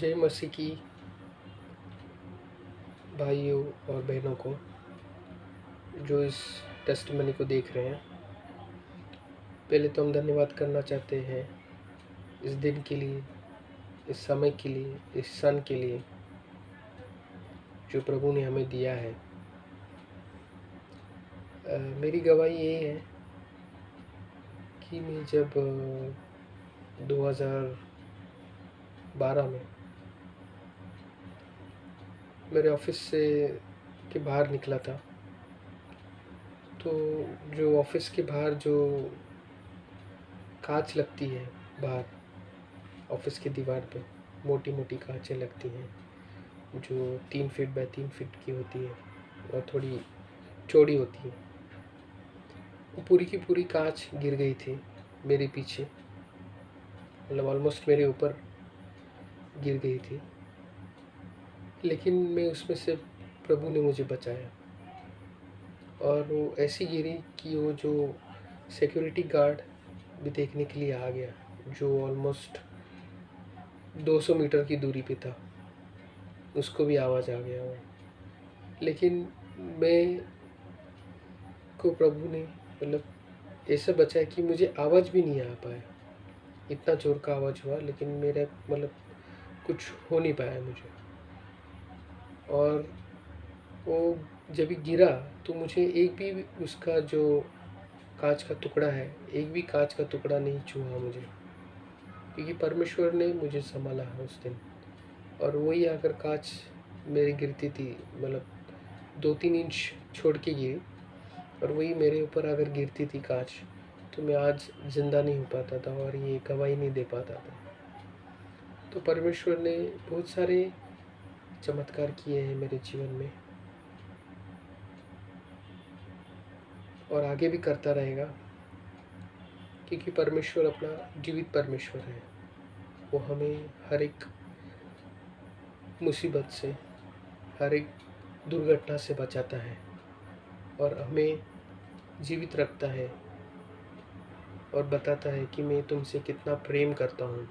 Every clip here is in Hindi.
जय मसीह की भाइयों और बहनों को जो इस टेस्टमनी को देख रहे हैं। पहले तो हम धन्यवाद करना चाहते हैं इस दिन के लिए, इस समय के लिए, इस सन के लिए जो प्रभु ने हमें दिया है। मेरी गवाही ये है कि मैं जब 2012 में मेरे ऑफिस से के बाहर निकला था, तो जो ऑफिस के बाहर जो कांच लगती है, बाहर ऑफिस की दीवार पे मोटी मोटी कांचें लगती हैं जो 3 फीट बाय 3 फीट की होती है और थोड़ी चौड़ी होती है। वो पूरी की पूरी कांच गिर गई थी मेरे पीछे, मतलब ऑलमोस्ट मेरे ऊपर गिर गई थी, लेकिन मैं उसमें से प्रभु ने मुझे बचाया। और वो ऐसी गिरी कि वो जो सिक्योरिटी गार्ड भी देखने के लिए आ गया, जो ऑलमोस्ट 200 मीटर की दूरी पे था, उसको भी आवाज़ आ गया वो। लेकिन मैं को प्रभु ने मतलब ऐसा बचाया कि मुझे आवाज़ भी नहीं आ पाया। इतना ज़ोर का आवाज़ हुआ, लेकिन मेरा मतलब कुछ हो नहीं पाया मुझे। और वो जब भी गिरा तो मुझे एक भी उसका जो कांच का टुकड़ा है, एक भी कांच का टुकड़ा नहीं छुआ मुझे, क्योंकि परमेश्वर ने मुझे संभाला है उस दिन। और वही अगर कांच मेरी गिरती थी, मतलब 2-3 इंच छोड़ के गिरी, और वही मेरे ऊपर अगर गिरती थी कांच, तो मैं आज ज़िंदा नहीं हो पाता था और ये गवाही नहीं दे पाता था। तो परमेश्वर ने बहुत सारे चमत्कार किए हैं मेरे जीवन में, और आगे भी करता रहेगा, क्योंकि परमेश्वर अपना जीवित परमेश्वर है। वो हमें हर एक मुसीबत से, हर एक दुर्घटना से बचाता है और हमें जीवित रखता है और बताता है कि मैं तुमसे कितना प्रेम करता हूँ।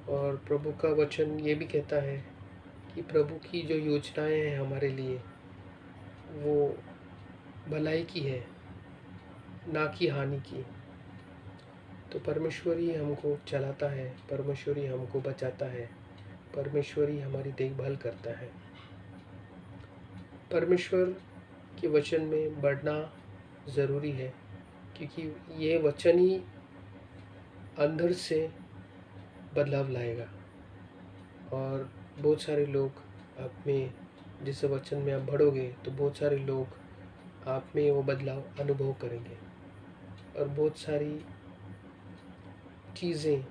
और प्रभु का वचन ये भी कहता है कि प्रभु की जो योजनाएं हैं हमारे लिए, वो भलाई की है, ना कि हानि की। तो परमेश्वर ही हमको चलाता है, परमेश्वर ही हमको बचाता है, परमेश्वर ही हमारी देखभाल करता है। परमेश्वर के वचन में बढ़ना ज़रूरी है, क्योंकि ये वचन ही अंदर से बदलाव लाएगा। और बहुत सारे लोग आप में, जिस वचन में आप बढ़ोगे, तो बहुत सारे लोग आप में वो बदलाव अनुभव करेंगे। और बहुत सारी चीज़ें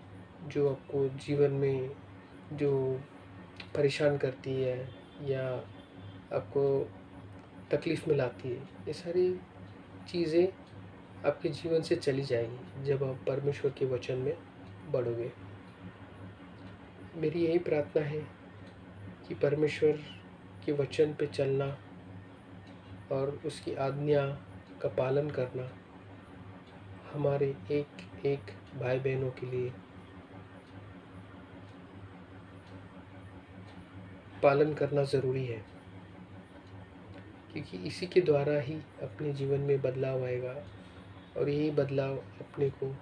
जो आपको जीवन में जो परेशान करती है या आपको तकलीफ़ में लाती है, ये सारी चीज़ें आपके जीवन से चली जाएगी जब आप परमेश्वर के वचन में बढ़ोगे। मेरी यही प्रार्थना है कि परमेश्वर के वचन पे चलना और उसकी आज्ञा का पालन करना हमारे एक एक भाई बहनों के लिए पालन करना ज़रूरी है, क्योंकि इसी के द्वारा ही अपने जीवन में बदलाव आएगा और यही बदलाव अपने को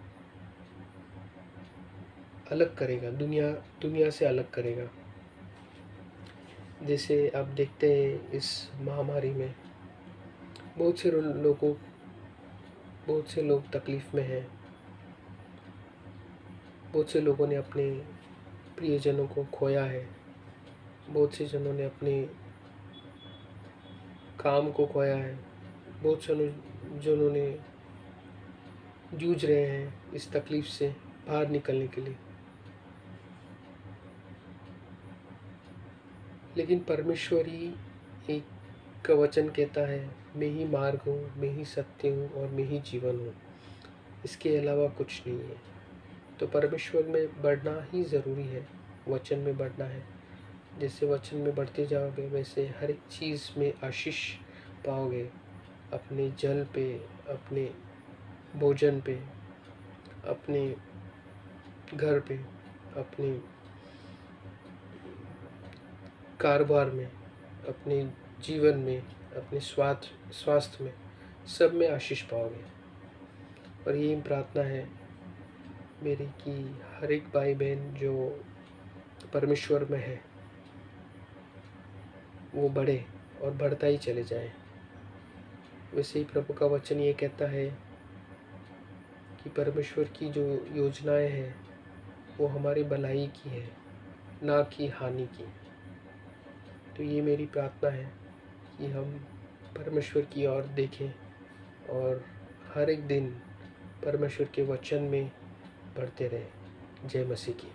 अलग करेगा, दुनिया से अलग करेगा। जैसे आप देखते हैं इस महामारी में बहुत से लोग तकलीफ़ में हैं। बहुत से लोगों ने अपने प्रियजनों को खोया है, बहुत से जनों ने अपने काम को खोया है, बहुत से जनों ने जूझ रहे हैं इस तकलीफ़ से बाहर निकलने के लिए। लेकिन परमेश्वर ही एक का वचन कहता है, मैं ही मार्ग हूँ, मैं ही सत्य हूँ और मैं ही जीवन हूँ, इसके अलावा कुछ नहीं है। तो परमेश्वर में बढ़ना ही ज़रूरी है, वचन में बढ़ना है। जैसे वचन में बढ़ते जाओगे, वैसे हर एक चीज़ में आशीष पाओगे, अपने जल पे, अपने भोजन पे, अपने घर पे, अपने कारोबार में, अपने जीवन में, अपने स्वास्थ्य में, सब में आशीष पाओगे। और यही प्रार्थना है मेरी कि हर एक भाई बहन जो परमेश्वर में है वो बढ़े और बढ़ता ही चले जाए। वैसे ही प्रभु का वचन ये कहता है कि परमेश्वर की जो योजनाएं हैं वो हमारी भलाई की है, ना कि हानि की। तो ये मेरी प्रार्थना है कि हम परमेश्वर की ओर देखें और हर एक दिन परमेश्वर के वचन में बढ़ते रहें। जय मसीह की।